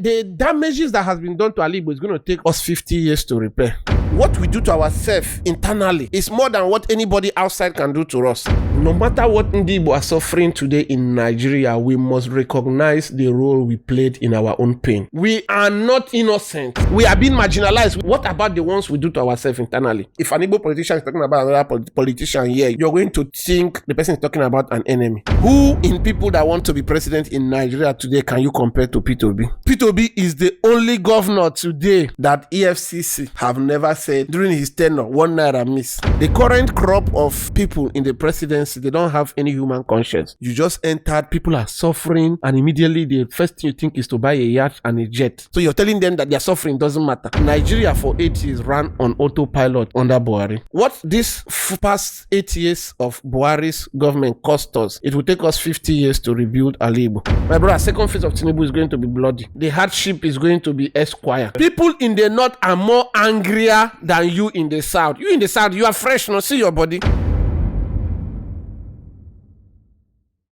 The damages that has been done to Ali Igbo is going to take us 50 years to repair. What we do to ourselves internally is more than what anybody outside can do to us. No matter what Nnamdi Igbo are suffering today in Nigeria, we must recognize the role we played in our own pain. We are not innocent. We are being marginalized. What about the ones we do to ourselves internally? If an Igbo politician is talking about another politician here, you're going to think the person is talking about an enemy. Who in people that want to be president in Nigeria today can you compare to Peter Obi? Peter Obi is the only governor today that EFCC have never said during his tenure 1 naira miss. The current crop of people in the presidency, they don't have any human conscience. You just entered, people are suffering, and immediately the first thing you think is to buy a yacht and a jet. So you're telling them that their suffering doesn't matter. Nigeria for 8 years ran on autopilot under Buhari. What this past 8 years of Buhari's government cost us, it will take us 50 years to rebuild Ali Igbo. My brother, second phase of Tinubu is going to be bloody. The hardship is going to be esquire. People in the north are more angrier than you in the south. You in the south, you are fresh, no? See your body.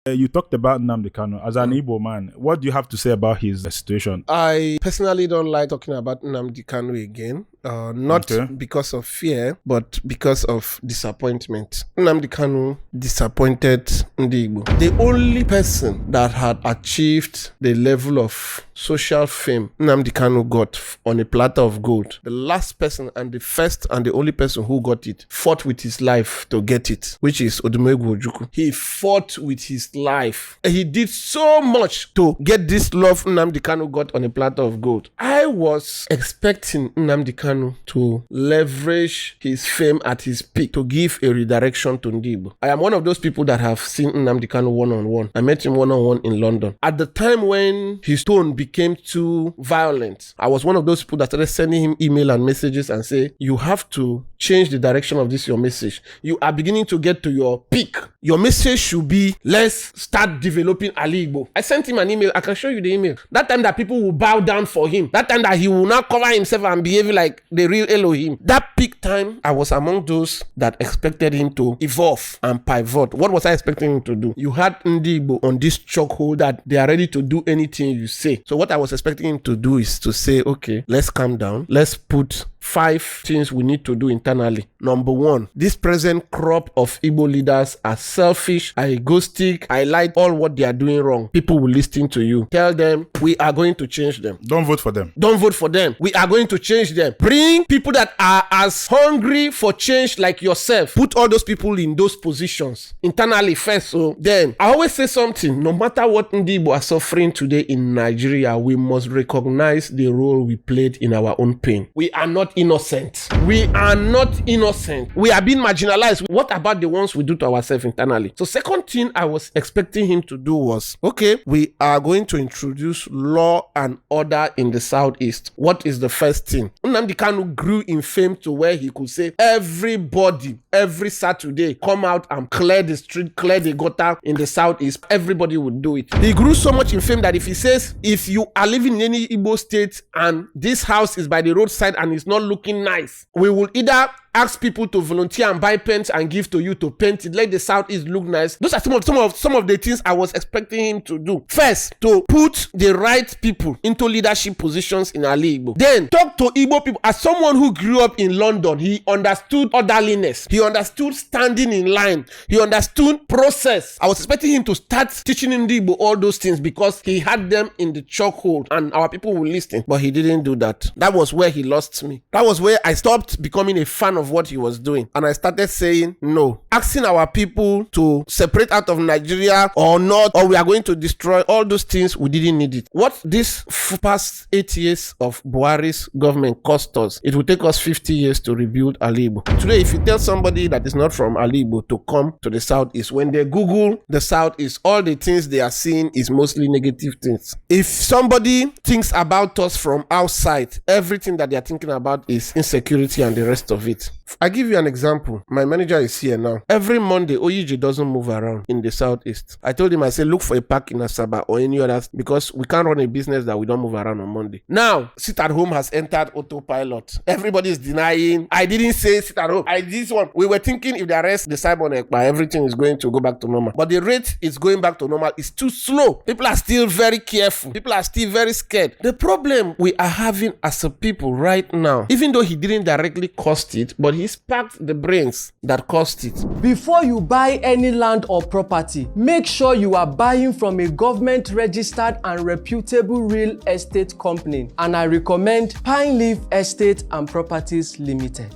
You talked about Nnamdi Kanu. As an Igbo man, what do you have to say about his situation? I personally don't like talking about Nnamdi Kanu again. Not because of fear, but because of disappointment. Nnamdi Kanu disappointed Nnamdi Igbo. The only person that had achieved the level of social fame Nnamdi Kanu got on a platter of gold, the last person and the first and the only person who got it fought with his life to get it, which is Odumegwu Ojukwu. He fought with his life. He did so much to get this love Nnamdi Kanu got on a platter of gold. I was expecting Nnamdi Kanu to leverage his fame at his peak to give a redirection to Nnamdi Igbo. I am one of those people that have seen Nnamdi Kanu one-on-one. I met him one-on-one in London. At the time when his tone became too violent, I was one of those people that started sending him email and messages and say, you have to change the direction of this your message. You are beginning to get to your peak. Your message should be, let's start developing Ali Igbo. I sent him an email. I can show you the email. That time that people will bow down for him. That time that he will now cover himself and behave like the real Elohim. That peak time, I was among those that expected him to evolve and pivot. What was I expecting him to do? You had Nnamdi Igbo on this chokehold that they are ready to do anything you say. So what I was expecting him to do is to say, okay, let's calm down. Let's put 5 things we need to do internally. Number 1, this present crop of Igbo leaders are selfish, are egoistic, highlight all what they are doing wrong. People will listen to you. Tell them, we are going to change them. Don't vote for them. Don't vote for them. We are going to change them. Bring people that are as hungry for change like yourself. Put all those people in those positions internally first. So then, I always say something, no matter what Nnamdi Igbo are suffering today in Nigeria, we must recognize the role we played in our own pain. We are not innocent. We are not innocent. We are being marginalized. What about the ones we do to ourselves internally? So second thing I was expecting him to do was, okay, we are going to introduce law and order in the southeast. What is the first thing? Nnamdi Kanu grew in fame to where he could say, everybody, every Saturday, come out and clear the street, clear the gutter in the southeast. Everybody would do it. He grew so much in fame that if he says, if you are living in any Igbo state and this house is by the roadside and it's not looking nice, we will either ask people to volunteer and buy paint and give to you to paint it, let the southeast look nice. Those are some of the things I was expecting him to do. First, to put the right people into leadership positions in Ali Igbo. Then talk to Igbo people. As someone who grew up in London, he understood orderliness. He understood standing in line. He understood process. I was expecting him to start teaching Nnamdi Igbo all those things because he had them in the chokehold and our people will listen. But he didn't do that. That was where he lost me. That was where I stopped becoming a fan of what he was doing, and I started saying no, asking our people to separate out of Nigeria or not, or we are going to destroy all those things. We didn't need it. What this past 8 years of Buhari's government cost us, it will take us 50 years to rebuild Ali Igbo. Today, if you tell somebody that is not from Ali Igbo to come to the southeast, when they Google the southeast, all the things they are seeing is mostly negative things. If somebody thinks about us from outside, everything that they are thinking about is insecurity and the rest of it. I give you an example. My manager is here now. Every Monday, Oyiji doesn't move around in the southeast. I told him, I said, look for a park in Asaba or any other, because we can't run a business that we don't move around on Monday. Now, sit at home has entered autopilot. Everybody is denying. I didn't say sit at home. This one, we were thinking if they arrest the Simon Ekpa, everything is going to go back to normal. But the rate is going back to normal. It's too slow. People are still very careful. People are still very scared. The problem we are having as a people right now, even though he didn't directly cost it, but he sparked the brains that caused it. Before you buy any land or property, make sure you are buying from a government registered and reputable real estate company. And I recommend Pine Leaf Estate and Properties Limited.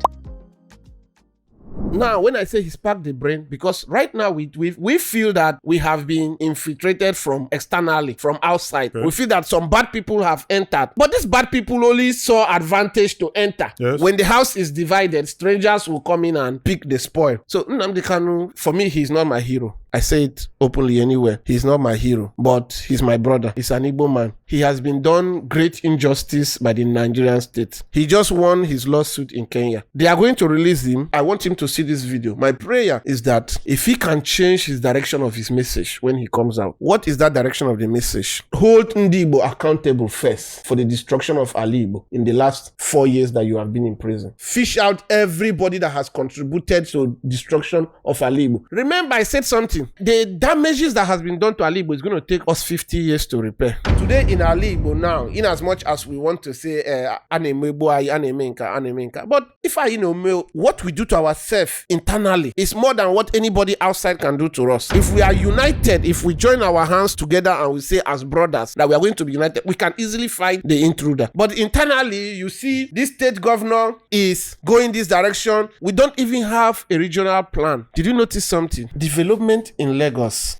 Now, when I say he sparked the brain, because right now we feel that we have been infiltrated from externally, from outside. Okay. We feel that some bad people have entered. But these bad people only saw advantage to enter. Yes. When the house is divided, strangers will come in and pick the spoil. So Nnamdi Kanu, for me, he's not my hero. I say it openly anywhere. He's not my hero, but he's my brother. He's an Igbo man. He has been done great injustice by the Nigerian state. He just won his lawsuit in Kenya. They are going to release him. I want him to see this video. My prayer is that if he can change his direction of his message when he comes out. What is that direction of the message? Hold Ndi Igbo accountable first for the destruction of Ali Igbo in the last 4 years that you have been in prison. Fish out everybody that has contributed to destruction of Ali Igbo. Remember, I said something. The damages that has been done to Ali Igbo is going to take us 50 years to repair. Today in Ali Igbo now, in as much as we want to say Anemenka, but if I know what we do to ourselves internally is more than what anybody outside can do to us. If we are united, if we join our hands together and we say as brothers that we are going to be united, we can easily fight the intruder. But internally, you see this state governor is going this direction. We don't even have a regional plan. Did you notice something? Development in Lagos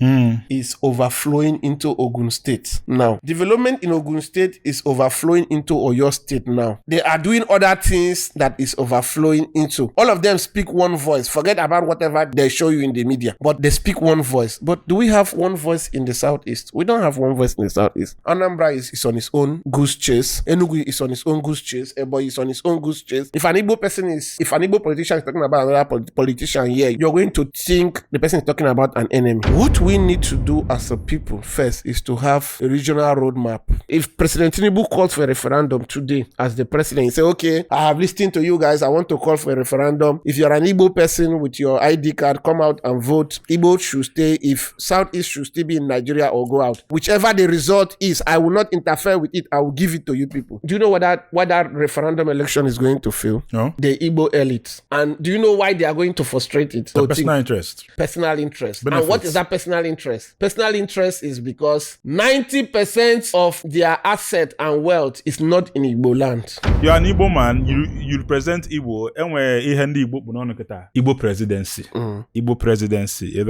is overflowing into Ogun State now. Development in Ogun State is overflowing into Oyo State now. They are doing other things that is overflowing into. All of them speak one voice. Forget about whatever they show you in the media, but they speak one voice. But do we have one voice in the southeast? We don't have one voice in the southeast. Anambra is on his own goose chase. Enugu is on his own goose chase. Ebonyi is on his own goose chase. If an Igbo politician is talking about another politician here, you're going to think the person is talking about an enemy. What we need to do as a people first is to have a regional roadmap. If President Tinubu calls for a referendum today as the president, he say, okay, I have listened to you guys, I want to call for a referendum. If you're an Igbo person with your ID card, come out and vote. Igbo should stay. If Southeast should still be in Nigeria or go out. Whichever the result is, I will not interfere with it. I will give it to you people. Do you know what that referendum election is going to fail? No. The Igbo elite. And do you know why they are going to frustrate it? The personal interest. Personal interest. Benefits. And what is that personal interest? Personal interest is because 90% of their asset and wealth is not in Igbo land. You are an Igbo man, you represent Igbo, and where Igbo presidency. Igbo presidency.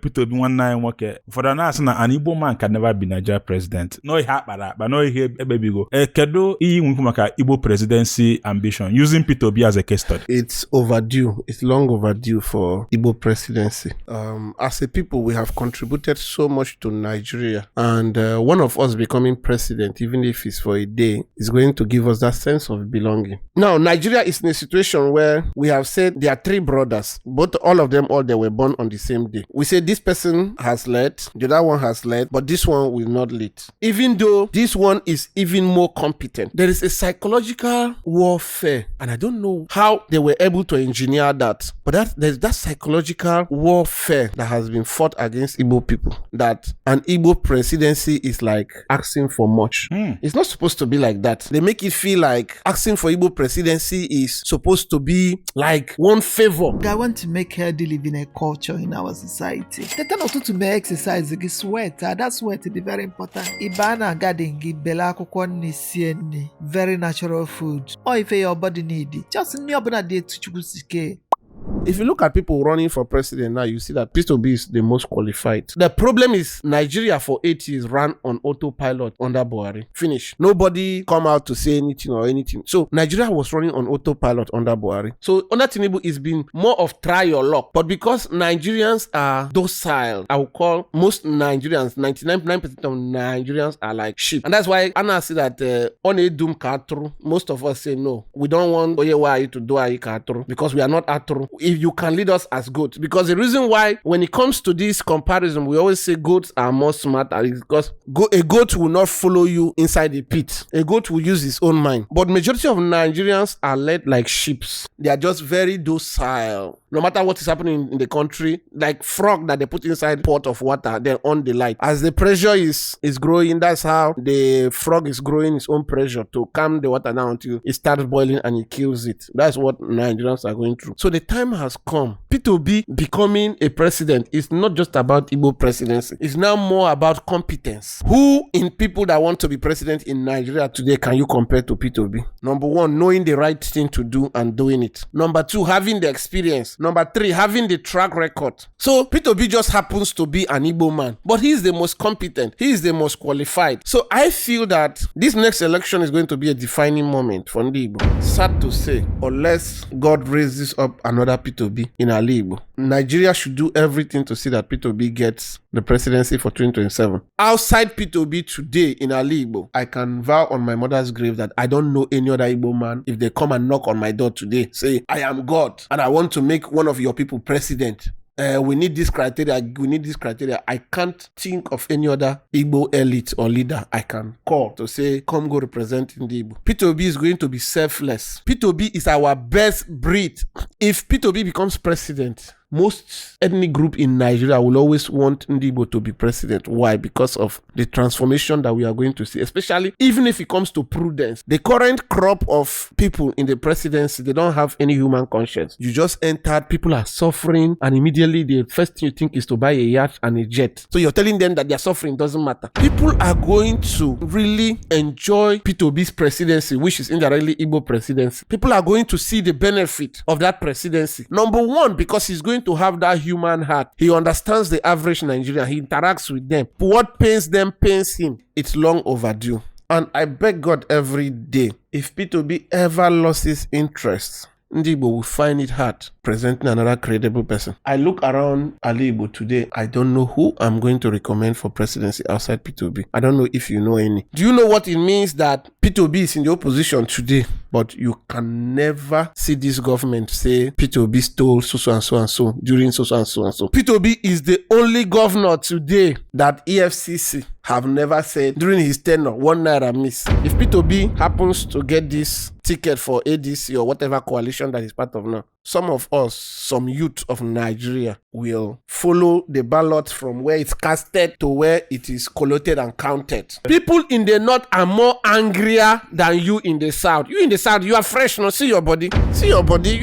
Peter be 19 work. For the nation, an Igbo man can never be Nigeria president. No, he had but no, he baby go. Kedo Igbo presidency ambition using Peter B as a case study. It's overdue. It's long overdue for Igbo presidency. As a people, we have contributed so much to Nigeria, and one of us becoming president, even if it's for a day, is going to give us that sense of belonging. Now, Nigeria is in a situation where we have said there are 3 brothers, but all of them, they were born on the same day. We say this person has led, the other one has led, but this one will not lead. Even though this one is even more competent, there is a psychological warfare, and I don't know how they were able to engineer that, but there's that psychological warfare that has been fought against Igbo people, that an Igbo presidency is like asking for much. It's not supposed to be like that. They make it feel like asking for Igbo presidency is supposed to be like one favor. I want to make healthy living a culture in our society. The time also to make exercise, get sweat. That sweat is very important. Ibana garden give bela kokon very natural food. Or if your body need it, just new day to choose. If you look at people running for president now, you see that Peter Obi is the most qualified. The problem is Nigeria for 8 years ran on autopilot under Buhari. Finish. Nobody come out to say anything or anything. So Nigeria was running on autopilot under Buhari. So under Tinubu, it's been more of try your luck. But because Nigerians are docile, I would call most Nigerians, 99% of Nigerians are like sheep. And that's why Anna said that on a doom katru, most of us say no. We don't want Oyewa to do a katru because we are not atru. If you can lead us as goats. Because the reason why when it comes to this comparison, we always say goats are more smarter because a goat will not follow you inside the pit. A goat will use his own mind. But majority of Nigerians are led like sheep. They are just very docile. No matter what is happening in the country, like frog that they put inside pot of water, they're on the light. As the pressure is growing, that's how the frog is growing its own pressure to calm the water down until it starts boiling and it kills it. That's what Nigerians are going through. So the time has come. Peter Obi becoming a president is not just about Igbo presidency. It's now more about competence. Who in people that want to be president in Nigeria today can you compare to Peter Obi? Number one, knowing the right thing to do and doing it. Number two, having the experience. Number three, having the track record. So Peter Obi just happens to be an Igbo man, but he is the most competent. He is the most qualified. So I feel that this next election is going to be a defining moment for Ndi Igbo. Sad to say, unless God raises up another Peter Obi in Ali Igbo, Nigeria should do everything to see that Peter Obi gets the presidency for 2027. Outside Peter Obi today in Ali Igbo, I can vow on my mother's grave that I don't know any other Igbo man. If they come and knock on my door today, say, I am God and I want to make one of your people president. We need this criteria. We need this criteria. I can't think of any other Igbo elite or leader I can call to say, come go represent in the Igbo. Peter Obi is going to be selfless. Peter Obi is our best breed. If Peter Obi becomes president, most ethnic group in Nigeria will always want Ndi Igbo to be president. Why? Because of the transformation that we are going to see, especially even if it comes to prudence. The current crop of people in the presidency, they don't have any human conscience. You just entered, people are suffering, and immediately the first thing you think is to buy a yacht and a jet. So you're telling them that their suffering doesn't matter. People are going to really enjoy Peter Obi's presidency, which is indirectly Igbo presidency. People are going to see the benefit of that presidency. Number one, because he's going to have that human heart. He understands the average Nigerian. He interacts with them. What pains them pains him. It's long overdue. And I beg God every day, if Peter Obi ever lost his interest, Ndi Igbo will find it hard presenting another credible person. I look around Ali Igbo today, I don't know who I'm going to recommend for presidency outside Peter Obi. I don't know if you know any. Do you know what it means that Peter Obi is in the opposition today, but you can never see this government say Peter Obi stole so and so and so during so and so and so. Peter Obi is the only governor today that EFCC have never said during his tenure 1 naira miss. If Peter Obi happens to get this ticket for ADC or whatever coalition that he's part of now, some of us, some youth of Nigeria, will follow the ballot from where it's casted to where it is collated and counted. People in the north are more angrier than you in the south. You in the south, you are fresh. No, see your body. See your body.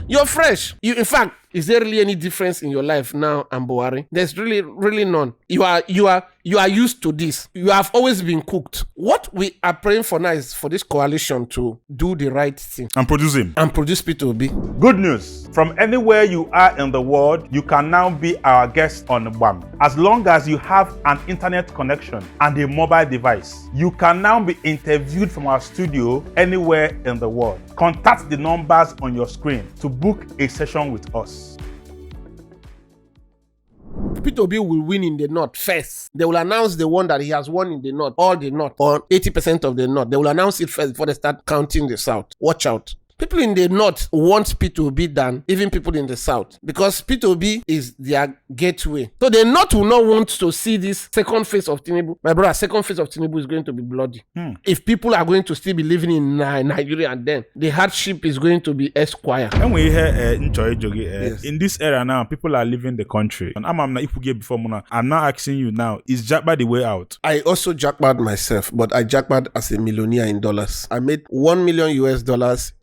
You're fresh. In fact, is there really any difference in your life now and Buhari? There's really none. You are used to this. You have always been cooked. What we are praying for now is for this coalition to do the right thing. And produce him. And produce Peter Obi. Good news. From anywhere you are in the world, you can now be our guest on Gbam. As long as you have an internet connection and a mobile device, you can now be interviewed from our studio anywhere in the world. Contact the numbers on your screen to book a session with us. Peter Obi will win in the north first. They will announce the one that he has won in the north, all the north, or 80% of the north. They will announce it first before they start counting the south. Watch out. People in the north want Peter Obi than even people in the south, because Peter Obi is their gateway. So the north will not want to see this second phase of Tinubu. My brother, second phase of Tinubu is going to be bloody. If people are going to still be living in Nigeria, and then the hardship is going to be esquire. And we hear Yes. in this era now, people are leaving the country. And I'm not before Mona. I'm now asking you now, is Jackpot the way out? I also jackpot myself, but I jackpot as a millionaire in dollars. I made $1 million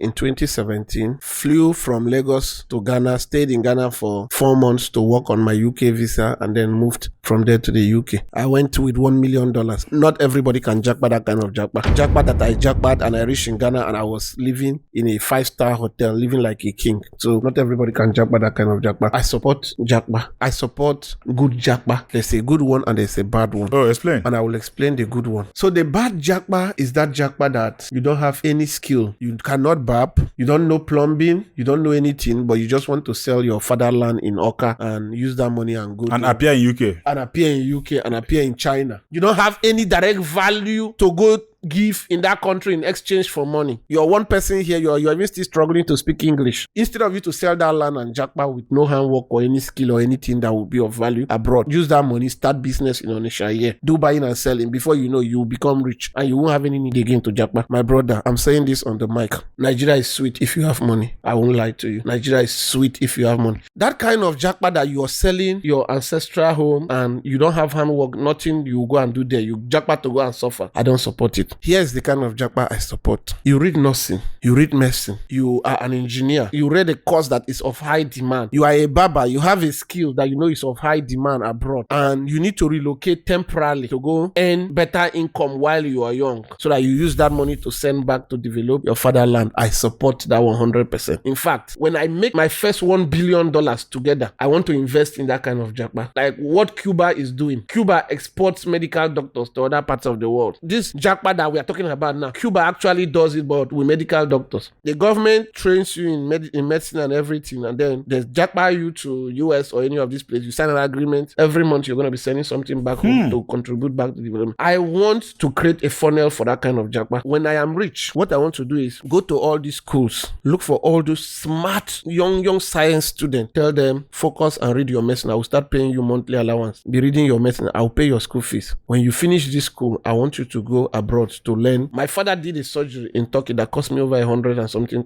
in 2017, flew from Lagos to Ghana, stayed in Ghana for 4 months to work on my UK visa, and then moved from there to the UK. I went with $1 million. Not everybody can jackpot that kind of jackpot. Jackpot that I jackpot and I reached in Ghana and I was living in a 5-star hotel, living like a king. So not everybody can jackpot that kind of jackpot. I support jackpot. I support good jackpot. There's a good one and there's a bad one. Oh, explain. And I will explain the good one. So the bad jackpot is that jackpot that you don't have any skill. You cannot bap. You don't know plumbing. You don't know anything, but you just want to sell your fatherland in Oka and use that money and go and appear in UK. And appear in UK and appear in China. You don't have any direct value to go give in that country in exchange for money. You're one person here, you're even still struggling to speak English. Instead of you to sell that land and jackpot with no handwork or any skill or anything that would be of value abroad, use that money, start business in Onitsha here. Do buying and selling. Before you know, you become rich and you won't have any need again to jackpot. My brother, I'm saying this on the mic. Nigeria is sweet if you have money. I won't lie to you. Nigeria is sweet if you have money. That kind of jackpot that you're selling your ancestral home and you don't have handwork, nothing you go and do there. You jackpot to go and suffer. I don't support it. Here's the kind of jackpot I support. You read nursing, you read medicine, you are an engineer, you read a course that is of high demand, you are a barber, you have a skill that you know is of high demand abroad, and you need to relocate temporarily to go earn better income while you are young, so that you use that money to send back to develop your fatherland. I support that 100%. In fact, when I make my first $1 billion together, I want to invest in that kind of jackpot. Like what Cuba is doing. Cuba exports medical doctors to other parts of the world. This jackpot that we are talking about now, Cuba actually does it, but with medical doctors. The government trains you in medicine and everything, and then they jackpot you to US or any of these places. You sign an agreement. Every month you're going to be sending something back home to contribute back to development. I want to create a funnel for that kind of jackpot. When I am rich, what I want to do is go to all these schools, look for all those smart young science students, tell them focus and read your medicine. I will start paying you monthly allowance. Be reading your medicine. I'll pay your school fees. When you finish this school, I want you to go abroad to learn. My father did a surgery in Turkey that cost me over $100,000 and something.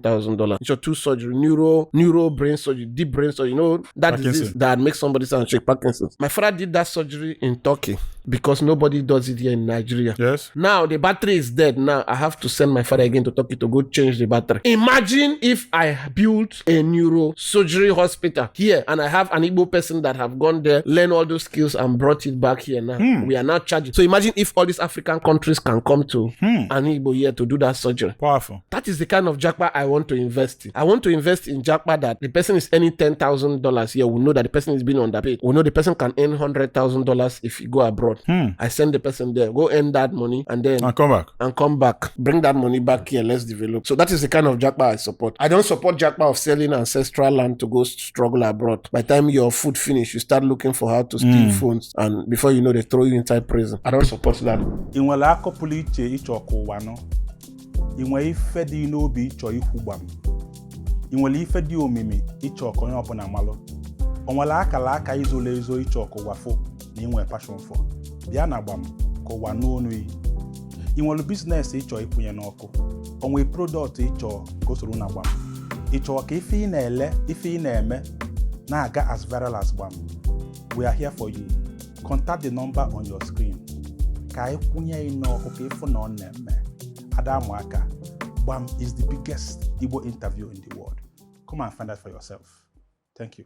It's your 2 surgery, neuro brain surgery, deep brain surgery. You know that disease that makes somebody sound shake, Parkinson's. My father did that surgery in Turkey because nobody does it here in Nigeria. Yes. Now the battery is dead. Now I have to send my father again to Turkey to go change the battery. Imagine if I built a neurosurgery hospital here and I have an Igbo person that have gone there, learn all those skills and brought it back here now. We are now charging. So imagine if all these African countries can come to an Igbo here to do that surgery. Powerful. That is the kind of jackpot I want to invest in. I want to invest in jackpot that the person is earning $10,000 here. We know that the person is being underpaid. We know the person can earn $100,000 if you go abroad. I send the person there, go earn that money and then come back. Bring that money back here. Let's develop. So that is the kind of jackpot I support. I don't support jackpot of selling ancestral land to go struggle abroad. By the time your food finish, you start looking for how to steal phones, and before you know, they throw you inside prison. I don't support that. Inwere akọpụlụ iche ịchọ ọkụ ụwa nọ. Inwe ife dị n'obi ịchọ ikwu gbam. Inwere ife dị omimi ịchọ ọkụ onye ọbụla malụ. Onwere akala aka izole ezo ịchọ ọkụ ụwa fo na inwe passion for. Bịa na gbam ka ụwa n'onu iyi. Inwere business ịchọ ikwunye n'ọkụ. Onwe product ịchọ gosoro na gbam. Ịchọ ka ife ị na-ele, ife ị na-eme na-aga as viral as gbam. We are here for you. Contact the number on your screen. Ka ikwunye n'ọkụ ka ifu na ọ na-eme. Adamuaka, Gbam is the biggest Igbo interview in the world. Come and find out for yourself. Thank you.